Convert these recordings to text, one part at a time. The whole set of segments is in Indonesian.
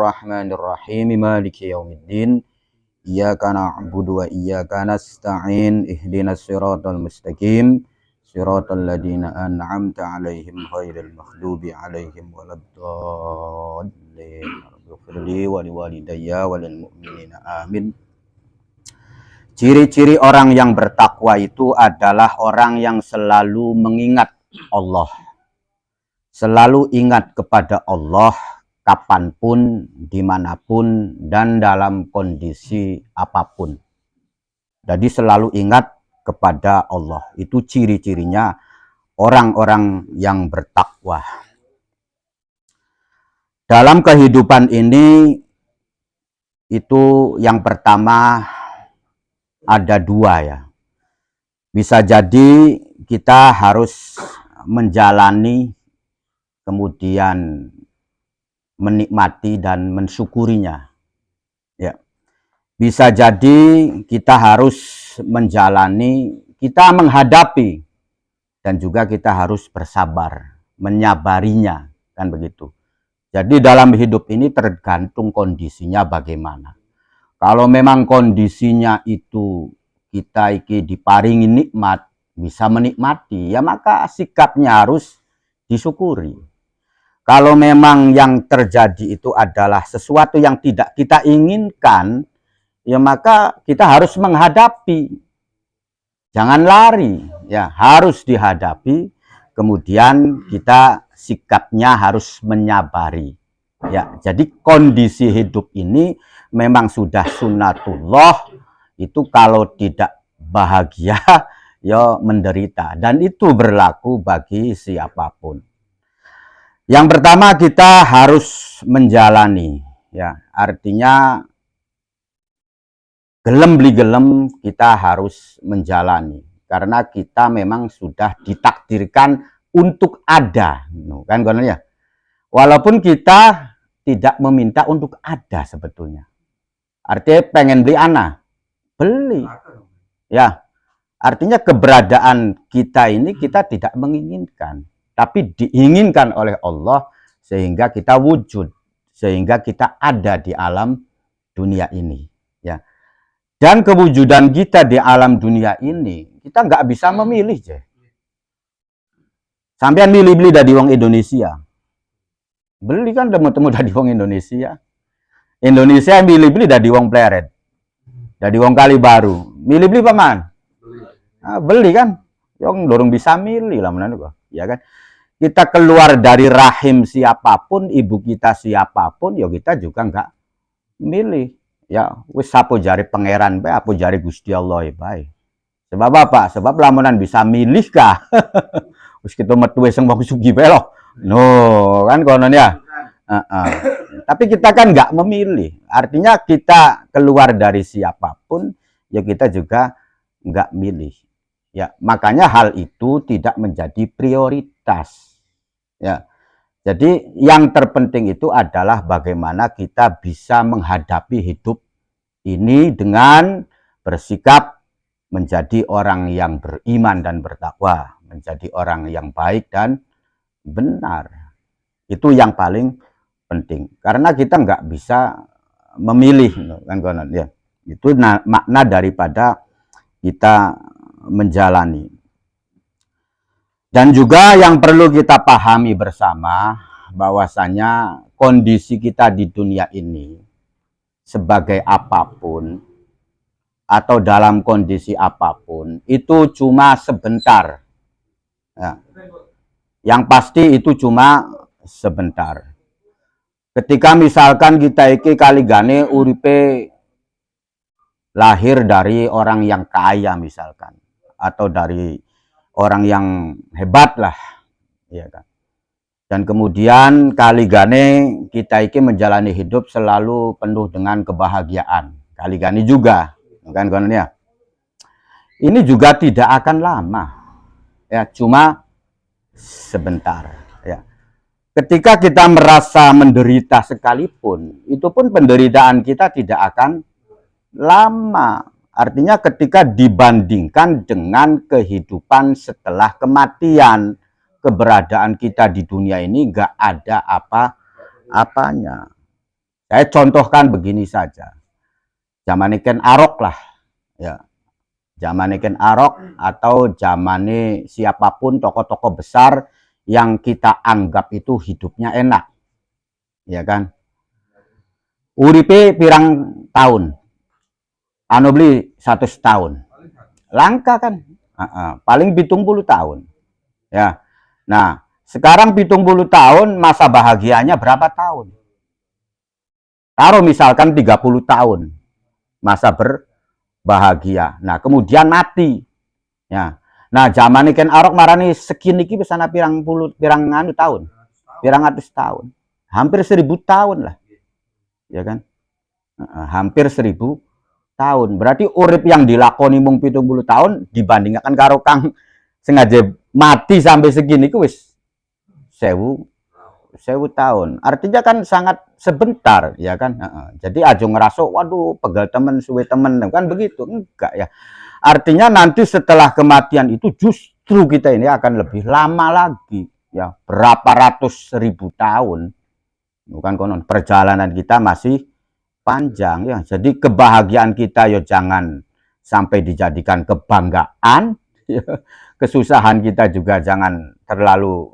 Bismillahirrahmanirrahim. Maliki yaumiddin. Iyyaka na'budu wa iyyaka nasta'in. Ihdinas siratal mustaqim. Siratal ladzina an'amta 'alaihim ghairil maghdubi 'alaihim waladdallin. Rabbighfirli wa liwalidayya wa lil mu'minina. Amin. Ciri-ciri orang yang bertakwa itu adalah orang yang selalu mengingat Allah. Selalu ingat kepada Allah kapanpun, dimanapun, dan dalam kondisi apapun. Jadi selalu ingat kepada Allah. Itu ciri-cirinya orang-orang yang bertakwa. Dalam kehidupan ini, itu yang pertama ada dua ya. Bisa jadi kita harus menjalani, kemudian menikmati dan mensyukurinya. Ya. Bisa jadi kita harus menjalani, kita menghadapi, dan juga kita harus bersabar, menyabarinya, kan begitu. Jadi dalam hidup ini tergantung kondisinya bagaimana. Kalau memang kondisinya itu kita diparingi nikmat, bisa menikmati, ya maka sikapnya harus disyukuri. Kalau memang yang terjadi itu adalah sesuatu yang tidak kita inginkan, ya maka kita harus menghadapi. Jangan lari, ya harus dihadapi. Kemudian kita sikapnya harus menyabari. Ya, jadi kondisi hidup ini memang sudah sunnatullah. Itu kalau tidak bahagia, ya menderita. Dan itu berlaku bagi siapapun. Yang pertama kita harus menjalani, ya artinya gelem beli gelem kita harus menjalani karena kita memang sudah ditakdirkan untuk ada, kan ya. Walaupun kita tidak meminta untuk ada sebetulnya. Artinya pengen beli anak, beli, ya. Artinya keberadaan kita ini kita tidak menginginkan. Tapi diinginkan oleh Allah sehingga kita wujud, sehingga kita ada di alam dunia ini. Ya. Dan kewujudan kita di alam dunia ini, kita nggak bisa memilih. Sampai milih-beli dari wong Indonesia. Beli kan temu-temu dari wong Indonesia. Indonesia milih-beli dari wong Pleret. Dari wong Kalibaru. Milih-beli paman? Beli kan? Yang dorong bisa milih lah mana kok. Ya kan? Kita keluar dari rahim siapapun, ibu kita siapapun, ya kita juga nggak milih. Ya, wis sapo jari pangeran bae, apa jari Gusti Allah bae. Sebab apa? Sebab lamunan bisa milih kah? Wis kita metu wis wong sugih bae loh. No, kan konon ya. Tapi kita kan nggak memilih. Artinya kita keluar dari siapapun, ya kita juga nggak milih. Ya, makanya hal itu tidak menjadi prioritas. Ya, jadi yang terpenting itu adalah bagaimana kita bisa menghadapi hidup ini dengan bersikap menjadi orang yang beriman dan bertakwa, menjadi orang yang baik dan benar. Itu yang paling penting. Karena kita nggak bisa memilih, kan ya. Itu makna daripada kita menjalani. Dan juga yang perlu kita pahami bersama bahwasanya kondisi kita di dunia ini sebagai apapun atau dalam kondisi apapun itu cuma sebentar. Ya. Yang pasti itu cuma sebentar. Ketika misalkan kita iki kaligane uripe lahir dari orang yang kaya misalkan atau dari orang yang hebat lah, ya kan. Dan kemudian kaligane kita iki menjalani hidup selalu penuh dengan kebahagiaan. Kaligane juga, kan ya. Ini juga tidak akan lama, ya cuma sebentar. Ya. Ketika kita merasa menderita sekalipun, itu pun penderitaan kita tidak akan lama. Artinya ketika dibandingkan dengan kehidupan setelah kematian, keberadaan kita di dunia ini nggak ada apa-apanya. Saya contohkan begini saja. Zaman Ken Arok lah, ya. Zaman Ken Arok atau zaman siapapun tokoh-tokoh besar yang kita anggap itu hidupnya enak, ya kan? Uripe pirang tahun, anu beli 100 tahun, langka kan? Paling 70 tahun, ya. Nah, sekarang 70 tahun, masa bahagianya berapa tahun? Taruh misalkan 30 tahun masa berbahagia. Nah, kemudian mati. Ya. Nah, zaman Ken Arok marani segini iki pesana pirang anu tahun. Pirang atus tahun. Hampir 1000 tahun lah. Ya kan? Hampir 1000 tahun. Berarti urip yang dilakoni mung 70 tahun dibandingkan karo kang sengaja mati sampai segini ku wis 1000 tahun. Artinya kan sangat sebentar, ya kan? Jadi aja ngerasa, waduh, pegal temen, suwe temen, kan begitu? Enggak ya. Artinya nanti setelah kematian itu justru kita ini akan lebih lama lagi, ya, berapa ratus ribu tahun. Bukan konon, perjalanan kita masih panjang, ya. Jadi kebahagiaan kita ya jangan sampai dijadikan kebanggaan, ya. Kesusahan kita juga jangan terlalu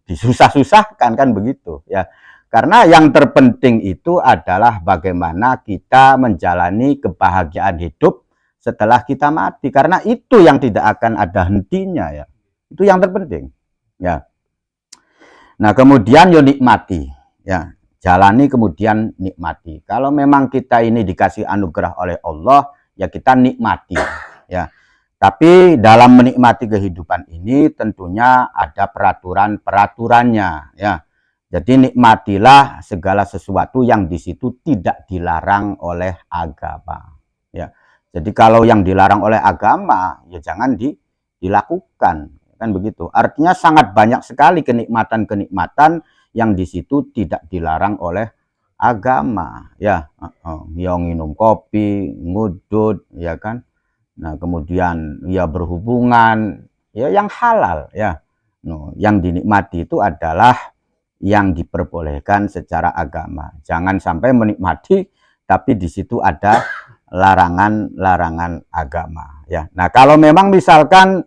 disusah-susahkan, kan begitu, ya. Karena yang terpenting itu adalah bagaimana kita menjalani kebahagiaan hidup setelah kita mati, karena itu yang tidak akan ada hentinya, ya. Itu yang terpenting, ya. Nah, kemudian yo nikmati, ya. Jalani kemudian nikmati. Kalau memang kita ini dikasih anugerah oleh Allah, ya kita nikmati, ya. Tapi dalam menikmati kehidupan ini tentunya ada peraturan-peraturannya, ya. Jadi nikmatilah segala sesuatu yang di situ tidak dilarang oleh agama, ya. Jadi kalau yang dilarang oleh agama, ya jangan dilakukan, kan begitu. Artinya sangat banyak sekali kenikmatan-kenikmatan yang di situ tidak dilarang oleh agama, ya. Minum kopi, ngudut, ya kan. Nah, kemudian ya berhubungan, ya yang halal, ya. No, yang dinikmati itu adalah yang diperbolehkan secara agama. Jangan sampai menikmati tapi di situ ada larangan-larangan agama, ya. Nah, kalau memang misalkan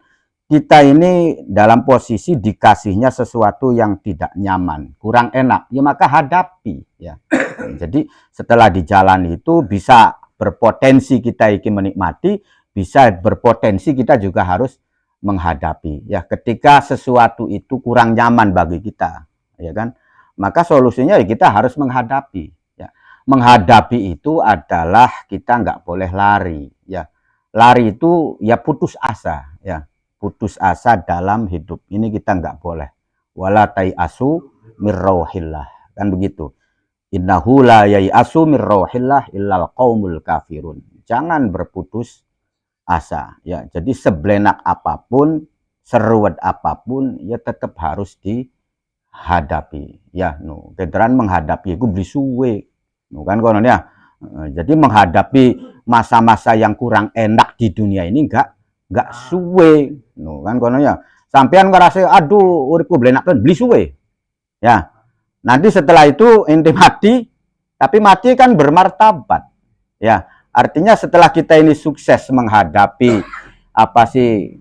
kita ini dalam posisi dikasihnya sesuatu yang tidak nyaman, kurang enak, ya maka hadapi, ya. Jadi setelah dijalani itu bisa berpotensi kita ingin menikmati, bisa berpotensi kita juga harus menghadapi, ya. Ketika sesuatu itu kurang nyaman bagi kita, ya kan, maka solusinya ya kita harus menghadapi, ya. Menghadapi itu adalah kita nggak boleh lari, ya. Lari itu ya putus asa, ya. Putus asa dalam hidup ini kita nggak boleh. Wala tai'asu mirrauhillah, kan begitu. Innahu la yai'asu mirrauhillah illal qaumul kafirun. Jangan berputus asa, ya. Jadi seblenak apapun, seruat apapun, ya tetap harus dihadapi, ya. No, kedaran menghadapi itu beli suwe, no, kan konon ya. Jadi menghadapi masa-masa yang kurang enak di dunia ini enggak suwe, no, kan konon ya. Sampean ngerasa aduh uripku blenak kan beli suwe, ya. Nanti setelah itu ente mati, tapi mati kan bermartabat, ya. Artinya setelah kita ini sukses menghadapi apa sih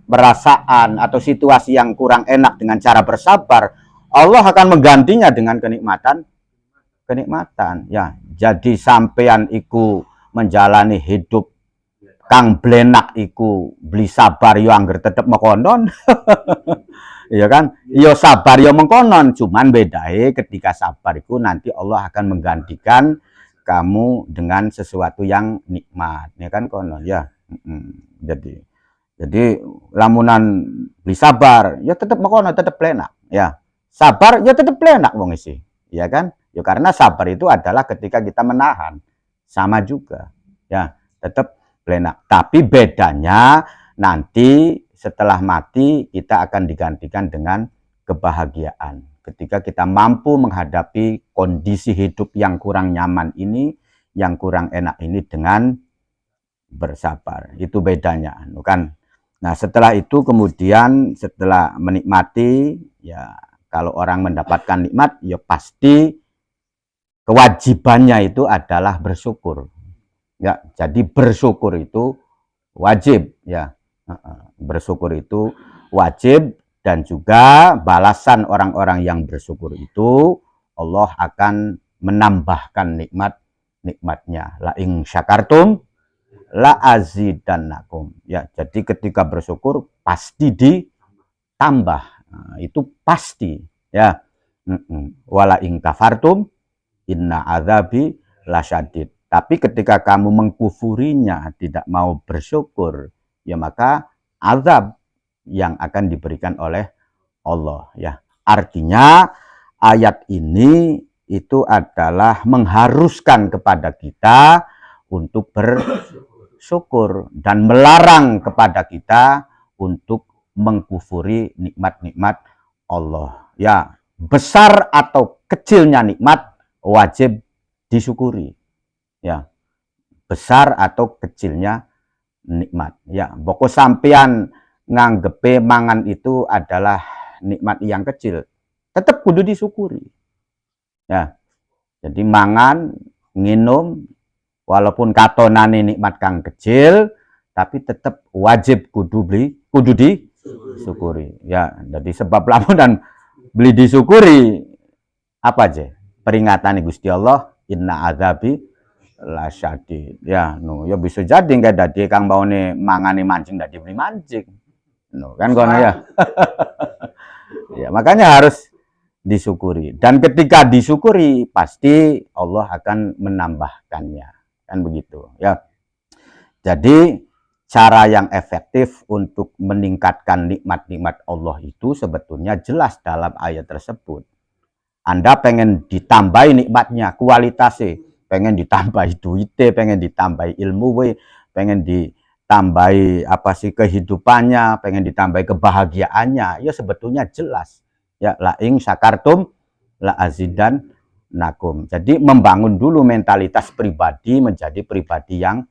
perasaan atau situasi yang kurang enak dengan cara bersabar, Allah akan menggantinya dengan kenikmatan, ya. Jadi sampean iku menjalani hidup kang blenak iku beli sabar yo angger tetep mekonon. Iya kan? Yo sabar yo mengkonon, cuman bedae ketika sabar iku nanti Allah akan menggantikan kamu dengan sesuatu yang nikmat, ya kan konon ya. Jadi lamunan beli sabar, ya tetap makono, tetap plenak, ya. Sabar, ya tetap plenak wong isi, ya kan? Ya karena sabar itu adalah ketika kita menahan, sama juga, ya tetap plenak. Tapi bedanya nanti setelah mati kita akan digantikan dengan kebahagiaan. Ketika kita mampu menghadapi kondisi hidup yang kurang nyaman ini, yang kurang enak ini dengan bersabar. Itu bedanya, kan? Nah, setelah itu kemudian setelah menikmati, ya kalau orang mendapatkan nikmat, ya pasti kewajibannya itu adalah bersyukur. Ya, jadi bersyukur itu wajib ya. Bersyukur itu wajib, dan juga balasan orang-orang yang bersyukur itu Allah akan menambahkan nikmatnya. La ing syakartum la azidannakum. Ya, jadi ketika bersyukur pasti ditambah. Nah, itu pasti ya. Wala ing kafartum inna azabi lasyadid. Tapi ketika kamu mengkufurinya, tidak mau bersyukur, ya maka azab yang akan diberikan oleh Allah ya. Artinya ayat ini itu adalah mengharuskan kepada kita untuk bersyukur dan melarang kepada kita untuk mengkufuri nikmat-nikmat Allah ya. Besar atau kecilnya nikmat wajib disyukuri ya, besar atau kecilnya nikmat ya. Pokok sampean nganggepe mangan itu adalah nikmat yang kecil, tetap kudu disyukuri ya. Jadi mangan nginum walaupun katonane nikmat kang kecil, tapi tetap wajib kudu disyukuri ya. Jadi sebab lamun dan beli disyukuri apa aja peringatan Gusti Allah, inna azabi lasyadid ya. No ya bisa jadi nggak dadi kang baone mangane mancing dadi beli mancing no kan kono ya. Ya makanya harus disyukuri, dan ketika disyukuri pasti Allah akan menambahkannya kan begitu ya. Jadi cara yang efektif untuk meningkatkan nikmat-nikmat Allah itu sebetulnya jelas dalam ayat tersebut. Anda pengen ditambahi nikmatnya, kualitasnya, pengen ditambahi duitnya, pengen ditambahi ilmu, pengen ditambahi apa sih kehidupannya, pengen ditambahi kebahagiaannya, ya sebetulnya jelas. Ya, la ing syakartum la azidan nakum. Jadi membangun dulu mentalitas pribadi menjadi pribadi yang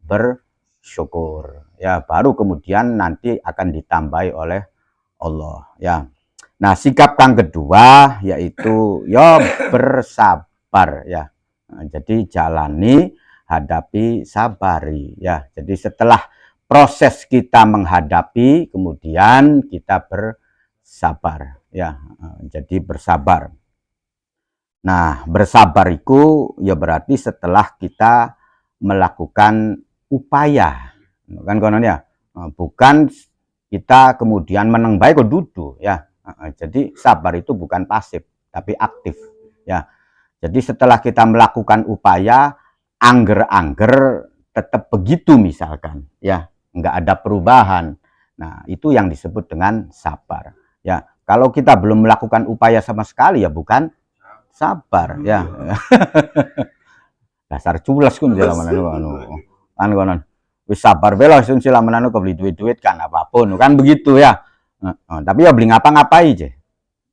bersyukur. Ya, baru kemudian nanti akan ditambahi oleh Allah, ya. Nah, sikap yang kedua yaitu ya bersabar ya. Nah, jadi jalani, hadapi, sabari ya. Jadi setelah proses kita menghadapi, kemudian kita bersabar ya. Jadi bersabar. Nah, bersabar itu ya berarti setelah kita melakukan upaya. Kan konon ya. Bukan kita kemudian meneng bae kok duduk ya. Jadi sabar itu bukan pasif, tapi aktif ya. Jadi setelah kita melakukan upaya, angger-angger tetap begitu misalkan ya, nggak ada perubahan. Nah, itu yang disebut dengan sabar ya. Kalau kita belum melakukan upaya sama sekali ya bukan sabar ya. Dasar culas kun jalan kan konon. Wis sabar bela sun sila menanu kebeli duit-duit kan apapun kan begitu ya. Tapi ya beli ngapa-ngapai aja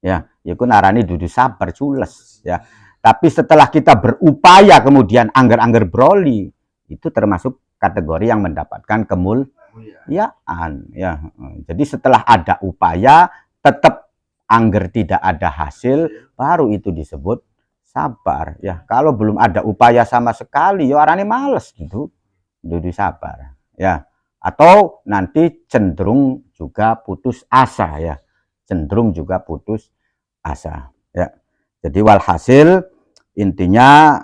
ya, ya ku narani dudu sabar cules ya. Tapi setelah kita berupaya kemudian angger-angger broli, itu termasuk kategori yang mendapatkan kemuliaan ya. Jadi setelah ada upaya tetap angger tidak ada hasil, baru itu disebut sabar ya. Kalau belum ada upaya sama sekali ya orangnya males gitu, dudu sabar ya. Atau nanti cenderung juga putus asa ya, cenderung juga putus asa ya. Jadi walhasil intinya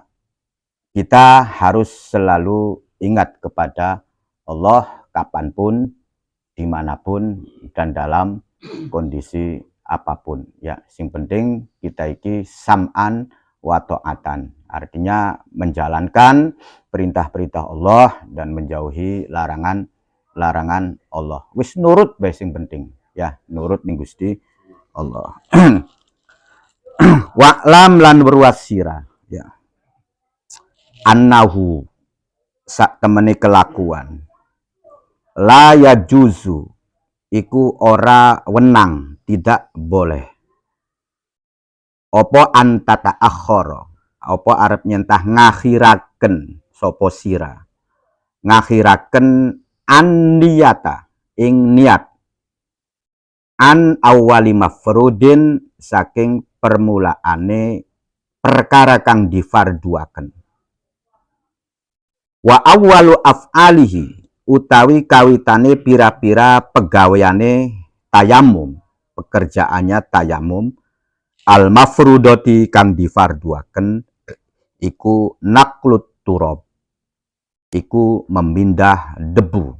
kita harus selalu ingat kepada Allah kapanpun, dimanapun, dan dalam kondisi apapun ya. Sing penting kita iki sam'an wa ta'atan, artinya menjalankan perintah-perintah Allah dan menjauhi larangan Allah. Wis nurut bae sing penting ya, nurut ning Gusti Allah. Wa'lam lan berwasira ya. Annahu sak temene kelakuan. La yajuzu iku ora wenang, tidak boleh. Opo antata akhara, opo arep nyentah ngakhiraken sapa sira. Ngakhiraken anniyata ing niat an awali mafrudin saking permulaane perkara kang difarduaken. Wa awwalu af'alihi utawi kawitane pira-pira pegaweane tayamum, pekerjaannya tayamum, al mafrudoti kang difarduaken iku naklut turab, iku memindah debu.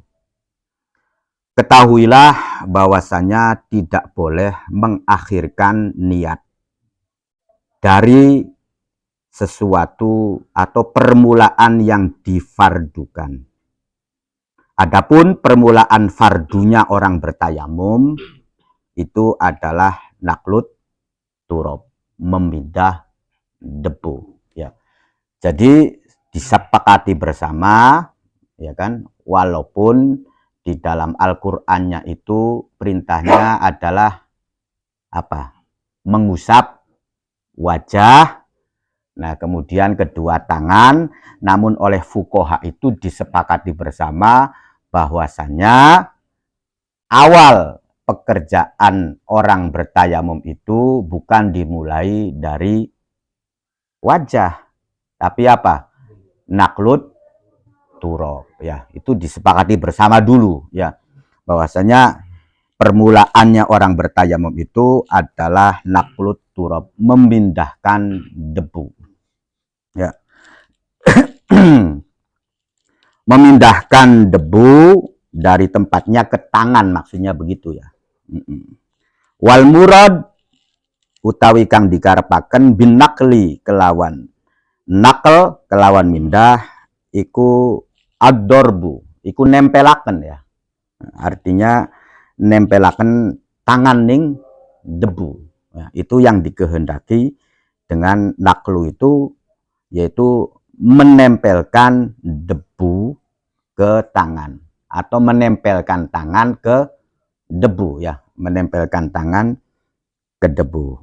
Ketahuilah bahwasanya tidak boleh mengakhirkan niat dari sesuatu atau permulaan yang difardukan. Adapun permulaan fardunya orang bertayamum itu adalah naklut turab, memindah debu. Ya. Jadi disepakati bersama, ya kan, walaupun di dalam Al-Qur'annya itu perintahnya adalah apa? Mengusap wajah, nah kemudian kedua tangan, namun oleh fuqaha itu disepakati bersama bahwasanya awal pekerjaan orang bertayamum itu bukan dimulai dari wajah, tapi apa? Naklut turab, ya. Itu disepakati bersama dulu, ya. Bahwasanya permulaannya orang bertayamum itu adalah naklut turab, memindahkan debu. Ya. Memindahkan debu dari tempatnya ke tangan, maksudnya begitu ya. Wal murad utawi kang dikarepaken binakli kelawan nakal kelawan mindah iku ad-dorbu, iku nempelaken ya. Artinya nempelaken tangan ning debu. Ya, itu yang dikehendaki dengan naklu itu, yaitu menempelkan debu ke tangan atau menempelkan tangan ke debu ya, menempelkan tangan ke debu.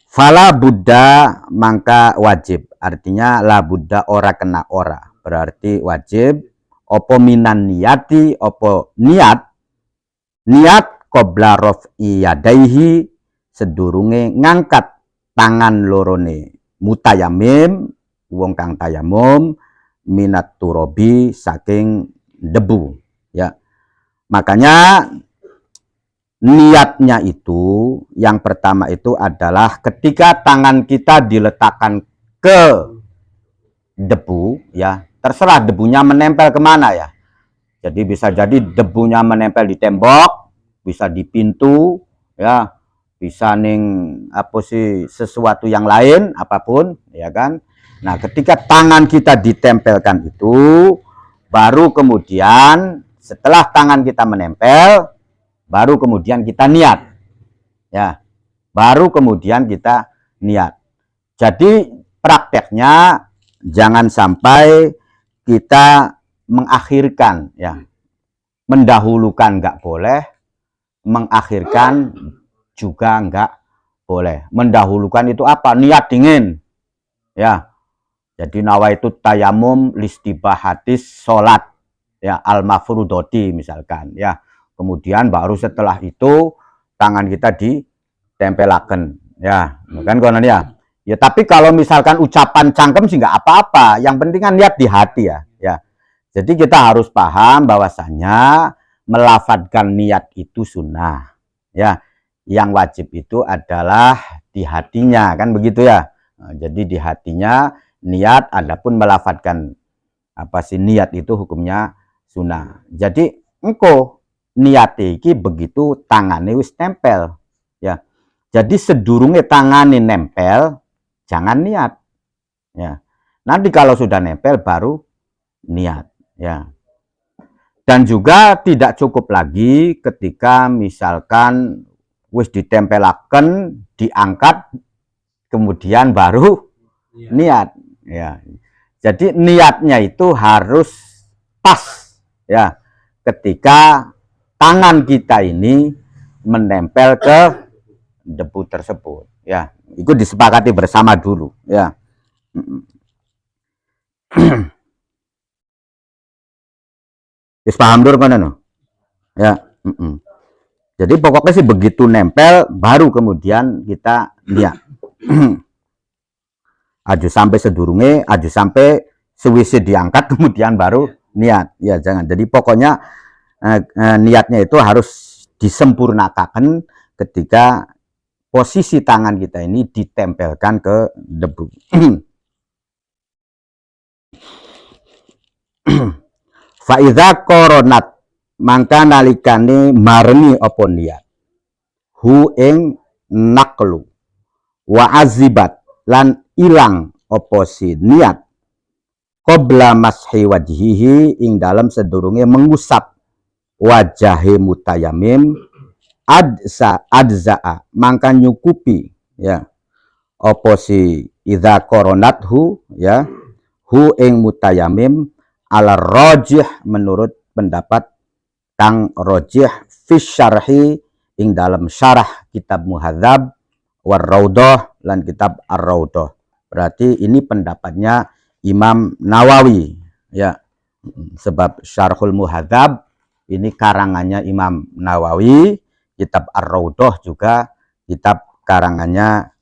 Fala buddha mangka wajib, artinya la buddha ora kena ora, berarti wajib opo minan niyati, opo niat qabla raf'i yadaihi sedurunge ngangkat tangan lorone mutayamim, wong kang tayamum, minat turobi saking debu ya. Makanya niatnya itu yang pertama itu adalah ketika tangan kita diletakkan ke debu ya, terserah debunya menempel kemana ya. Jadi bisa jadi debunya menempel di tembok, bisa di pintu ya, bisa ning apa sih sesuatu yang lain apapun ya kan. Nah, ketika tangan kita ditempelkan itu, baru kemudian setelah tangan kita menempel, baru kemudian kita niat. Ya. Baru kemudian kita niat. Jadi prakteknya jangan sampai kita mengakhirkan ya. Mendahulukan nggak boleh, mengakhirkan juga nggak boleh. Mendahulukan itu apa? Niat dingin. Ya. Jadi nawaitu tayamum listibahatis sholat ya, al-mafrudoti misalkan ya. Kemudian baru setelah itu tangan kita ditempelaken ya, kan konon ya. Ya tapi kalau misalkan ucapan cangkem sih nggak apa-apa, yang penting kan niat di hati ya. Ya. Jadi kita harus paham bahwasanya melafadzkan niat itu sunnah ya. Yang wajib itu adalah di hatinya, kan begitu ya. Nah, jadi di hatinya niat, adapun melafadzkan apa sih niat itu hukumnya sunnah. Jadi engko niat iki begitu tangane wis tempel ya. Jadi sedurunge tangane nempel jangan niat ya. Nanti kalau sudah nempel baru niat ya. Dan juga tidak cukup lagi ketika misalkan wis ditempelaken, diangkat kemudian baru niat ya. Jadi niatnya itu harus pas ya ketika tangan kita ini menempel ke debu tersebut ya. Itu disepakati bersama dulu ya. Wis paham dur kono no? Ya. Jadi pokoknya sih begitu nempel baru kemudian kita niat. Aju sampai sedurunge, aju sampai sewise diangkat kemudian baru niat. Ya jangan. Jadi pokoknya niatnya itu harus disempurnakan ketika posisi tangan kita ini ditempelkan ke debu. Faidza koronat mangka nalikane marengi apa niat hu ing naklu wa azibat lan ilang apa si niat qabla mashi wajhihi ing dalam sedurunge mengusap wajahe mutayamim adzaa mangka nyukupi ya apa si idza koronathu ya hu ing mutayamim ala rajih menurut pendapat kang rajih fi syarhi ing dalam syarah kitab Muhadzab war Raudhah lan kitab Ar-Raudhah. Berarti ini pendapatnya Imam Nawawi ya. Sebab Syarhul Muhadzab ini karangannya Imam Nawawi, kitab Ar-Raudhah juga kitab karangannya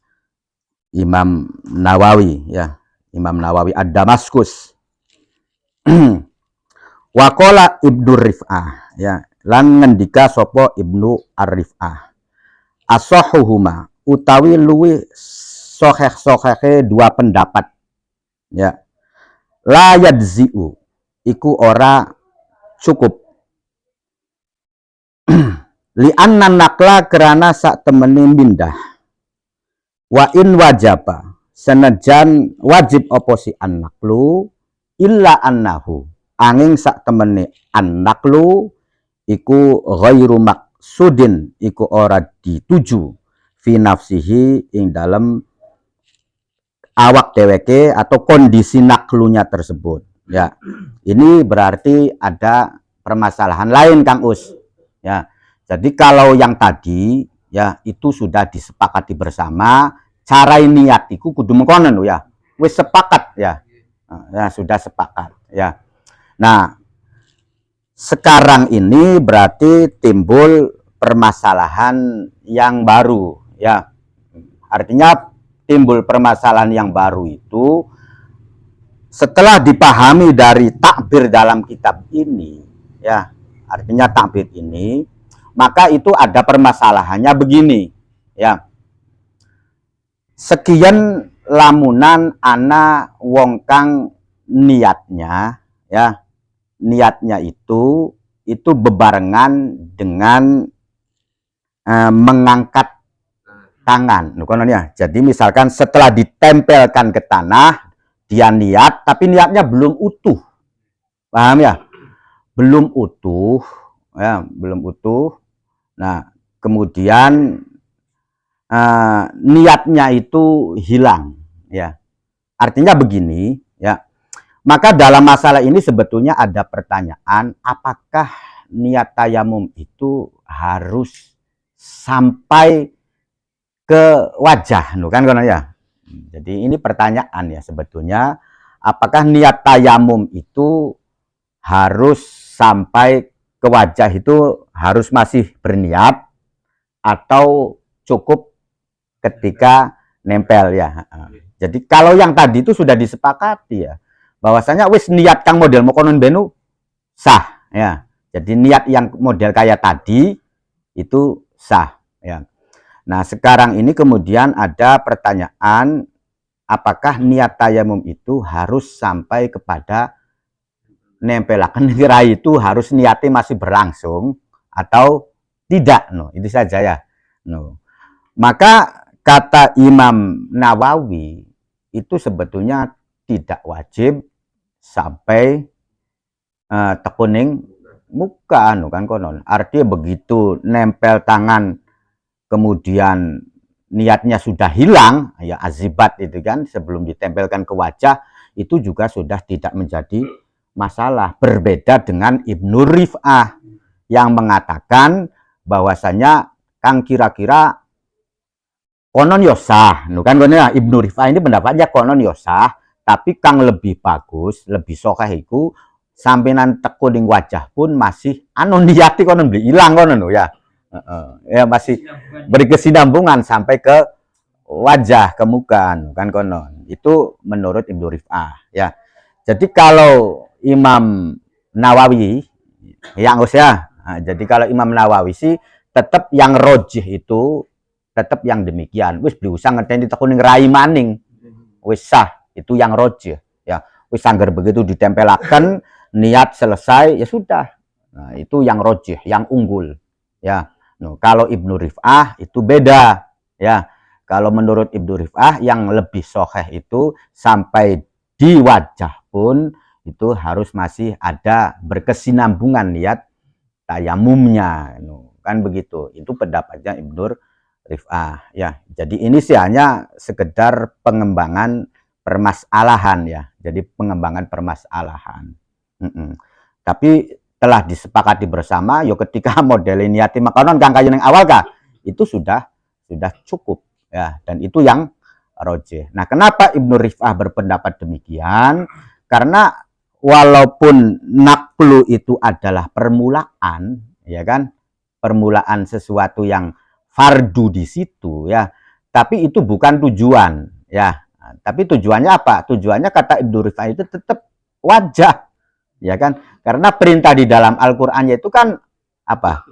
Imam Nawawi ya. Imam Nawawi Ad-Damaskus. Waqala Ibnu Rif'ah ya lan ngendika sapa Ibnu Ar-Rif'ah asahuhuma utawi luwi sahih-sahihe dua pendapat ya la yadzi'u iku ora cukup li anna nakla kerana sak temene mindah wa in wajaba senajan wajib apa si annaklu illa annahu angin sak temene annaklu iku ghairu maksudin iku ora dituju fi nafsihi ing dalam awak dheweke atau kondisi naklunya tersebut ya. Ini berarti ada permasalahan lain Kang Us ya. Jadi kalau yang tadi ya itu sudah disepakati bersama cara niat iku kudu mengkonon ya. Wis sepakat ya. Ya sudah sepakat ya. Nah, sekarang ini berarti timbul permasalahan yang baru ya. Artinya timbul permasalahan yang baru itu setelah dipahami dari takbir dalam kitab ini ya. Artinya takbir ini, maka itu ada permasalahannya begini ya. Sekian lamunan ana wong kang niatnya ya. Niatnya itu bebarengan dengan mengangkat tangan. Ya. Jadi misalkan setelah ditempelkan ke tanah, dia niat, tapi niatnya belum utuh. Paham ya? Belum utuh. Ya, belum utuh. Nah, kemudian niatnya itu hilang. Ya. Artinya begini, ya. Maka dalam masalah ini sebetulnya ada pertanyaan, apakah niat tayamum itu harus sampai ke wajah, kan ya. Jadi ini pertanyaan ya sebetulnya, apakah niat tayamum itu harus sampai ke wajah itu harus masih berniat atau cukup ketika nempel ya. Jadi kalau yang tadi itu sudah disepakati ya, bahwasanya wis niat kang model mokonon benu sah ya. Jadi niat yang model kayak tadi itu sah ya. Nah, sekarang ini kemudian ada pertanyaan, apakah niat tayamum itu harus sampai kepada nempelakan kira itu harus niatnya masih berlangsung atau tidak? No, itu saja ya. No. Maka kata Imam Nawawi itu sebetulnya tidak wajib sampai tekuning muka kan konon. Artinya begitu nempel tangan kemudian niatnya sudah hilang ya azibat itu kan sebelum ditempelkan ke wajah itu juga sudah tidak menjadi masalah. Berbeda dengan Ibnu Rif'ah yang mengatakan bahwasanya kang kira-kira konon yosah, kan ya Ibnu Rif'ah ini pendapatnya konon yosah, tapi kang lebih bagus, lebih sokeh iku sampenan tekuning wajah pun masih niati konon beli hilang konon ya. Ya masih berkesinambungan sampai ke wajah, ke muka, kan konon. Itu menurut Ibnu Rif'ah, ya. Jadi kalau Imam Nawawi yang usia, jadi kalau Imam Nawawi sih tetap yang rojih itu tetap yang demikian. Wis diusang ngenteni tekun ngerai maning. Wis sah, itu yang rojih, ya. Wis sangger begitu ditempelakan, niat selesai, ya sudah. Nah, itu yang rojih, yang unggul, ya. Nah, kalau Ibnu Rif'ah itu beda, ya. Kalau menurut Ibnu Rif'ah yang lebih soheh itu sampai di wajah pun itu harus masih ada berkesinambungan niat tayamumnya, kan begitu. Itu pendapatnya Ibnu Rif'ah, ya. Jadi ini sih hanya sekedar pengembangan permasalahan, ya. Jadi pengembangan permasalahan. Tapi telah disepakati bersama, yo ketika model niati makanan kang kayu yang awal kah, itu sudah cukup, ya. Dan itu yang rojih. Nah, kenapa Ibnu Rif'ah berpendapat demikian? Karena walaupun naklu itu adalah permulaan, ya kan, permulaan sesuatu yang fardu di situ, ya, tapi itu bukan tujuan, ya. Tapi tujuannya apa? Tujuannya kata Ibnu Rif'ah itu tetap wajah, ya kan, karena perintah di dalam Al-Qur'annya itu kan apa?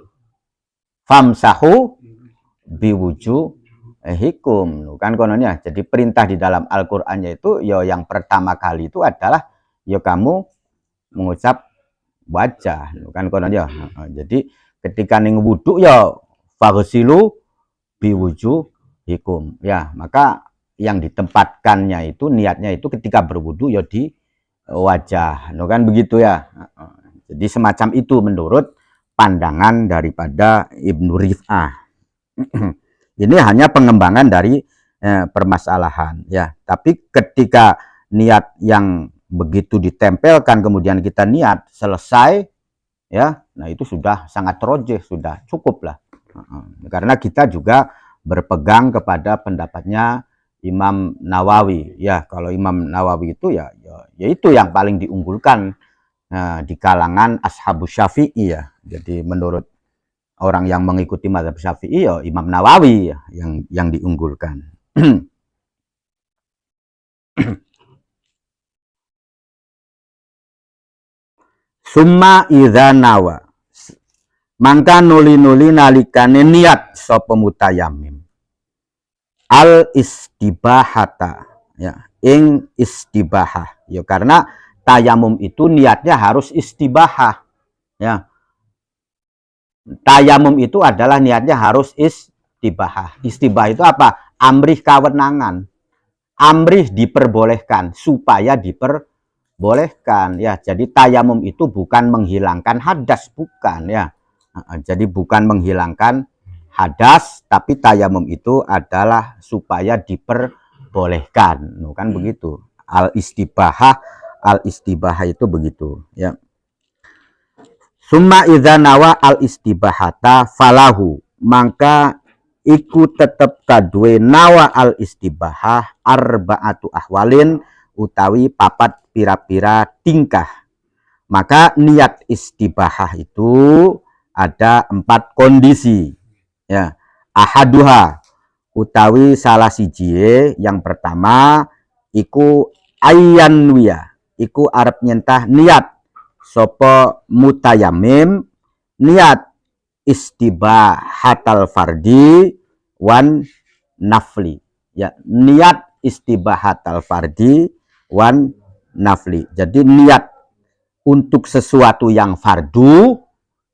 Famsahu biwujuhikum, kan kononnya. Jadi perintah di dalam Al-Qur'annya itu yo yang pertama kali itu adalah yo kamu mengucap wajah, kan kononnya. Jadi ketika ning wudu yo faghsilu biwujuhikum, ya, maka yang ditempatkannya itu niatnya itu ketika berwudu ya di wajah, kan begitu, ya. Jadi semacam itu menurut pandangan daripada Ibnu Rif'ah. Ini hanya pengembangan dari permasalahan, ya. Tapi ketika niat yang begitu ditempelkan kemudian kita niat selesai, ya, nah itu sudah sangat rojih, sudah cukup lah. Karena kita juga berpegang kepada pendapatnya Imam Nawawi, ya. Kalau Imam Nawawi itu ya itu yang paling diunggulkan di kalangan ashabus Syafi'i, ya. Jadi menurut orang yang mengikuti mazhab Syafi'i ya Imam Nawawi, ya, yang diunggulkan. Summa idza nawa, mangka nuli-nuli nalikane niat sapa mutayammim al istibahata, ya, ing istibahah, ya, karena tayamum itu niatnya harus istibahah, ya. Tayamum itu adalah niatnya harus istibahah. Istibahah itu apa? Amrih kewenangan, amrih diperbolehkan, supaya diperbolehkan, ya. Jadi tayamum itu bukan menghilangkan hadas, bukan, ya. Jadi bukan menghilangkan hadas, tapi tayamum itu adalah supaya diperbolehkan, kan begitu. Al istibahah itu begitu, ya. Summa idza nawa al istibahata falahu, maka iku tetep kadue nawa al istibahah arba'atu ahwalin, utawi papat pira-pira tingkah. Maka niat istibahah itu ada 4 kondisi, ya. Ahaduha, utawi salah sijie, yang pertama iku ayyanwiya, iku arep nyentah niat sopo mutayamim niat istibahatal fardi wan nafli, ya, niat istibahatal fardi wan nafli. Jadi niat untuk sesuatu yang fardu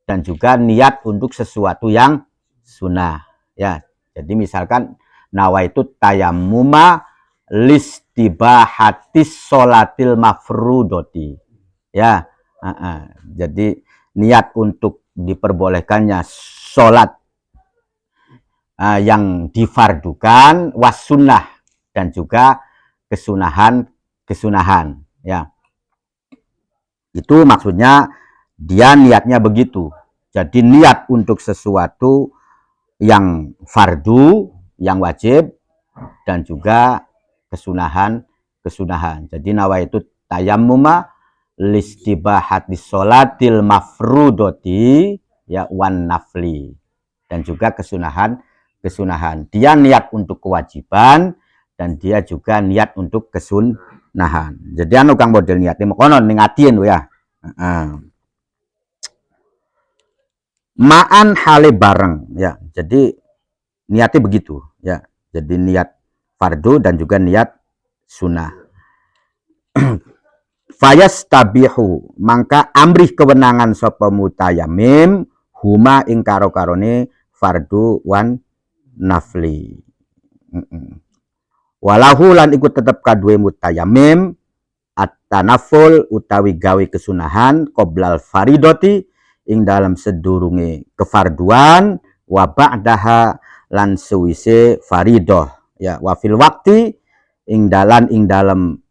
dan juga niat untuk sesuatu yang sunnah, ya. Jadi misalkan nawaitu tayammuma listibahatis sholatil mafrudoti, ya. Jadi niat untuk diperbolehkannya sholat yang difardukan, wasunnah, dan juga kesunahan, ya. Itu maksudnya dia niatnya begitu. Jadi niat untuk sesuatu yang fardu, yang wajib, dan juga kesunahan. Jadi nawaitu tayammuma listibahati sholatil mafrudoti, ya, wan nafli. dan juga kesunahan. Dia niat untuk kewajiban dan dia juga niat untuk kesunahan. Jadi anu kang model niatnya konon ning atien ya. Ma'an hale bareng ya. Jadi niatnya begitu ya. Jadi niat fardu dan juga niat sunnah. Fayas tabihu mangka amrih kewenangan sapa mutayamim huma ing karo-karone fardu wan nafli. Walahu lan ikut tetep kadue mutayamim at-tanaful utawi gawe kesunahan qoblal faridoti ing dalam sedurunge kefarduan wa ba'daha lan suwise faridoh ya wa fil wakti ing dalam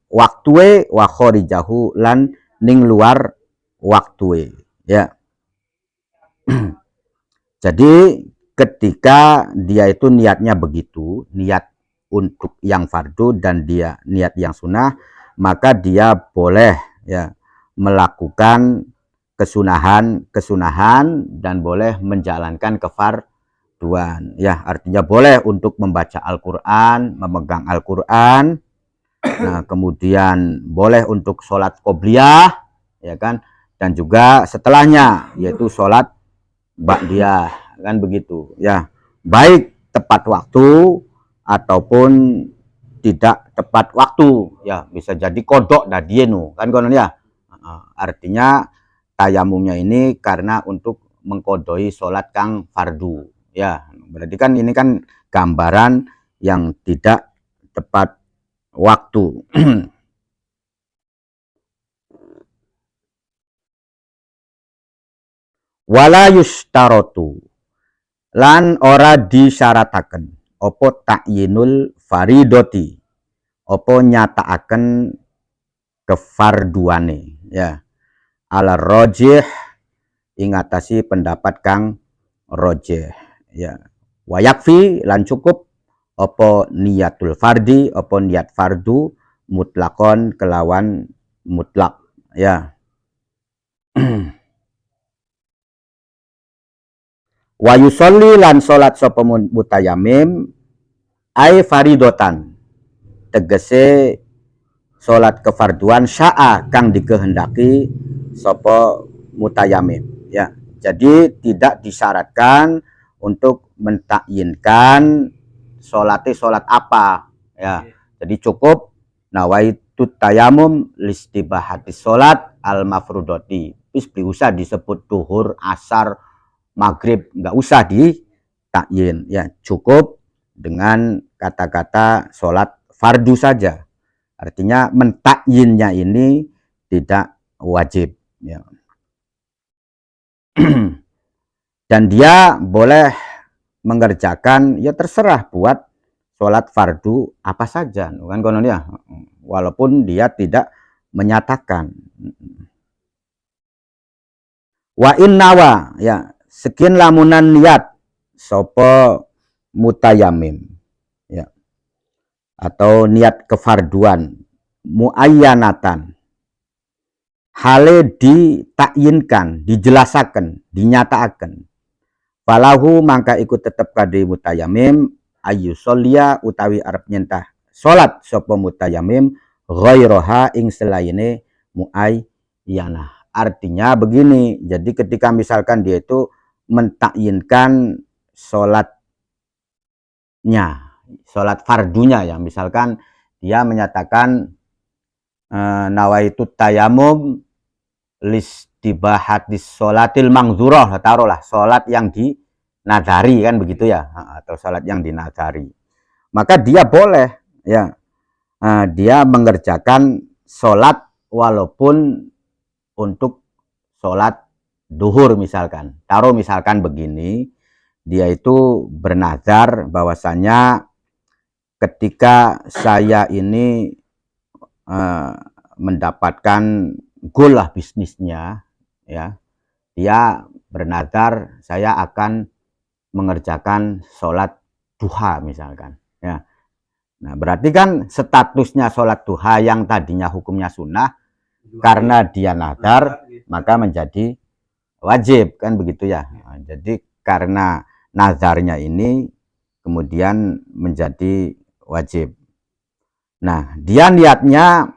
waktue wa khorijahu lan ning luar waktue ya. Jadi ketika dia itu niatnya begitu, niat untuk yang fardu dan dia niat yang sunnah, maka dia boleh ya melakukan kesunahan dan boleh menjalankan kefarduan ya. Artinya boleh untuk membaca Al-Qur'an, memegang Al-Qur'an. Nah, kemudian boleh untuk sholat qobliyah ya kan, dan juga setelahnya yaitu sholat ba'diyah kan begitu ya, baik tepat waktu ataupun tidak tepat waktu ya, bisa jadi kodok dadienu kan konon ya. Artinya tayamumnya ini karena untuk mengkodoi sholat kang fardu ya, berarti kan ini kan gambaran yang tidak tepat waktu. Wala yustarotu lan ora disyarataken opo takyinul faridoti opo nyataaken kefarduane ya, ala rojih ingatasi pendapat kang rojih ya. Wayakfi lan cukup opo niatul fardi opo niat fardu mutlakon kelawan mutlak ya. Wa yusolli lan salat sapa mutayamim ai faridotan tegese salat kefarduan syaa kang dikehendaki sapa mutayamim ya. Jadi tidak disyaratkan untuk mentakyinkan salat apa ya. Jadi cukup nawaitut tayamum listibahati salat al mafrudoti, wis usah disebut duhur, asar, maghrib, nggak usah ditakyin ya, cukup dengan kata-kata sholat fardu saja. Artinya mentakyinnya ini tidak wajib ya. Dan dia boleh mengerjakan ya terserah buat sholat fardu apa saja kan konon ya, walaupun dia tidak menyatakan. Wa innawa ya sekian lamunan niat sopo mutayamim ya, atau niat kefarduan muayyanatan hale ditakyinkan, dijelasaken, dinyataaken, falahu mangka ikut tetep kadhe mutayamim ayu sholia utawi arep nyentah salat sapa mutayamim ghairaha ing selaine muayyanah. Artinya begini, jadi ketika misalkan dia itu mentakyinkan sholatnya, sholat fardunya ya, misalkan dia menyatakan nawaitu tayamum listibahatis sholatil mangzurah, taruhlah sholat yang dinadari kan begitu ya, atau sholat yang dinadari, maka dia boleh ya, dia mengerjakan sholat walaupun untuk sholat duhur misalkan. Taruh misalkan begini, dia itu bernazar bahwasanya ketika saya ini mendapatkan goal lah bisnisnya ya, dia bernazar saya akan mengerjakan sholat duha misalkan ya. Nah berarti kan statusnya sholat duha yang tadinya hukumnya sunnah, karena dia nazar maka menjadi wajib kan begitu ya. Nah, jadi karena nazarnya ini kemudian menjadi wajib. Nah, dia niatnya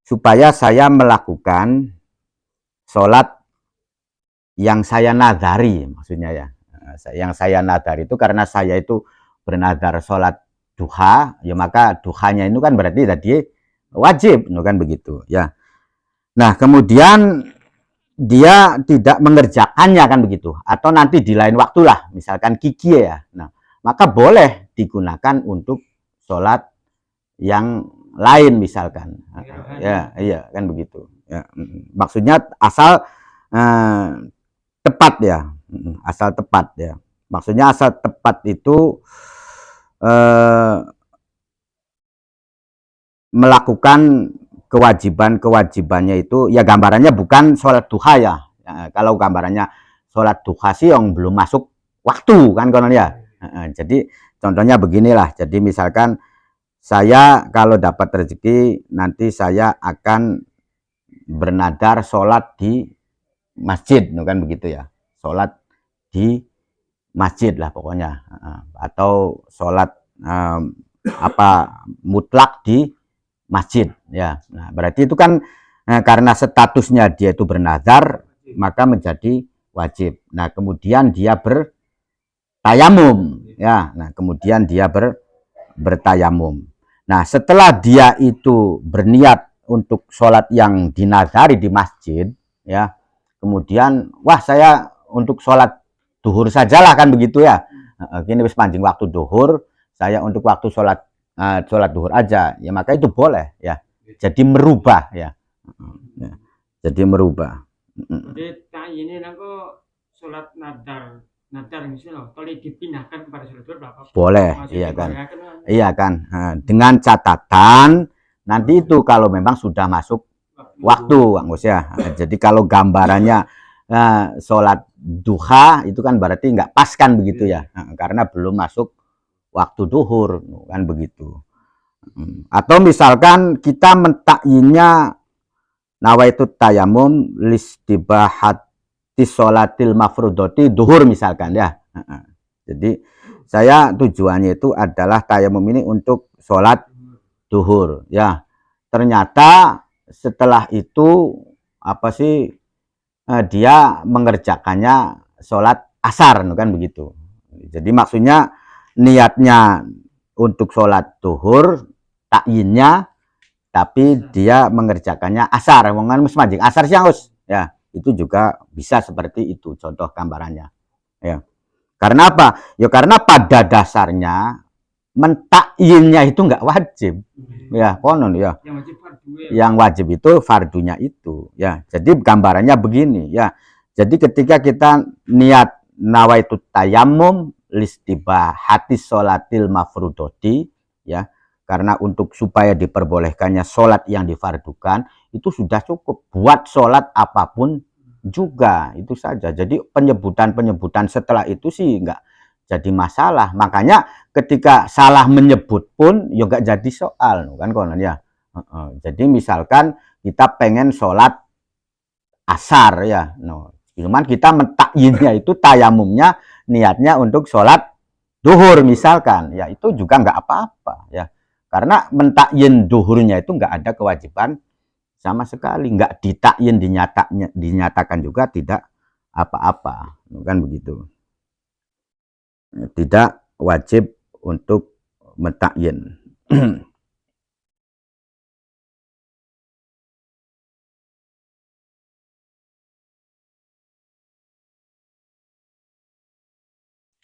supaya saya melakukan sholat yang saya nadari, maksudnya ya. Yang saya nadari itu karena saya itu bernadar sholat duha, ya maka duhanya itu kan berarti tadi wajib, kan begitu ya. Nah, kemudian dia tidak mengerjakannya kan begitu, atau nanti di lain waktu lah, misalkan kiki ya. Nah, maka boleh digunakan untuk sholat yang lain misalkan. Ya, iya kan begitu. Ya, maksudnya asal tepat ya, asal tepat ya. Maksudnya asal tepat itu melakukan kewajibannya itu ya, gambarannya bukan sholat duha ya. Kalau gambarannya sholat duha sih yang belum masuk waktu kan konon ya. Jadi contohnya beginilah, jadi misalkan saya kalau dapat rezeki nanti saya akan bernadar sholat di masjid, kan begitu ya, sholat di masjid lah pokoknya, atau sholat apa mutlak di masjid ya. Nah, berarti itu kan karena statusnya dia itu bernazar maka menjadi wajib. Nah, kemudian dia bertayamum ya. Nah, kemudian dia bertayamum. Nah, setelah dia itu berniat untuk sholat yang dinazari di masjid ya, kemudian wah saya untuk sholat duhur sajalah kan begitu ya. Gini wis panjang waktu duhur, saya untuk waktu sholat duhur aja ya, maka itu boleh ya. Jadi merubah ya. Jadi merubah. Jadi ini aku sholat nadar misalnya, kalau dipindahkan kepada sholat duhur berapa? Boleh, iya kan. Iya kan. Dengan catatan nanti itu kalau memang sudah masuk waktu, Kang Gus ya. Jadi kalau gambarannya sholat duha itu kan berarti nggak pas kan begitu ya, karena belum masuk waktu duhur kan begitu. Atau misalkan kita mentakyinnya nawaitu tayamum listibahati sholatil mafrudoti duhur misalkan ya. Jadi saya tujuannya itu adalah tayamum ini untuk sholat duhur ya. Ternyata setelah itu apa sih dia mengerjakannya sholat asar kan begitu. Jadi maksudnya niatnya untuk sholat duhur takyinnya, tapi dia mengerjakannya asar, ngomongan majing asar siang ya, itu juga bisa seperti itu contoh gambarannya ya. Karena apa? Ya karena pada dasarnya mentakyinnya itu nggak wajib ya, konon ya. Yang wajib itu fardunya itu ya. Jadi gambarannya begini ya. Jadi ketika kita niat nawaitu tayamum listibahati sholatil mafrudoti ya, karena untuk supaya diperbolehkannya sholat yang difardukan itu sudah cukup buat sholat apapun juga, itu saja. Jadi penyebutan setelah itu sih enggak jadi masalah. Makanya ketika salah menyebut pun ya enggak jadi soal kan konon ya. Jadi misalkan kita pengen sholat asar ya, cuman kita mentakyinnya itu tayamumnya niatnya untuk sholat duhur misalkan, ya itu juga nggak apa-apa ya, karena mentakyin duhurnya itu nggak ada kewajiban sama sekali, nggak ditakyin dinyatakan juga tidak apa-apa kan begitu, tidak wajib untuk mentakyin.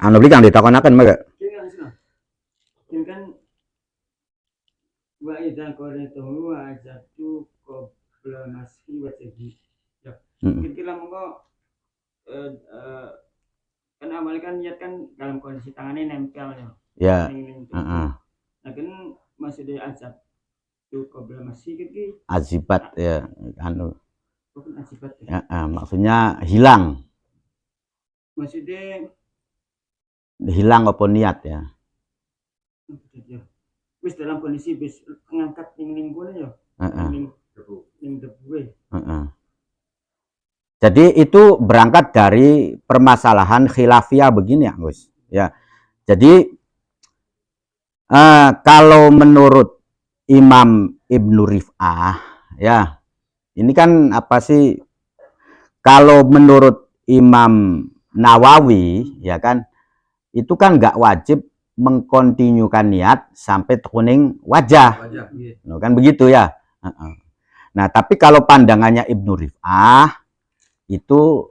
Anu beli kang ditakonaken mah Ini kan wa idza qara'tahu wa ajatu qabla masfi wa tajid. Ya. Kira-kira monggo kan awalnya kan niat kan dalam kondisi tangannya nempel ya. Ya. Nah kan masih di azab tuh qabla masfi gitu. Azibat ya anu. Bukan azibat ya. Maksudnya hilang. Maksudnya hilang apa niat ya. Wis dalam kondisi bis ngangkat ning pun ya. Ning debu. Jadi itu berangkat dari permasalahan khilafiyah begini ya, Gus. Ya. Jadi kalau menurut Imam Ibnu Rif'ah, ya, ini kan apa sih? Kalau menurut Imam Nawawi, ya kan, itu kan nggak wajib mengkontinyukan niat sampai kuning wajah. Kan begitu ya. Nah, tapi kalau pandangannya Ibnu Rif'ah, itu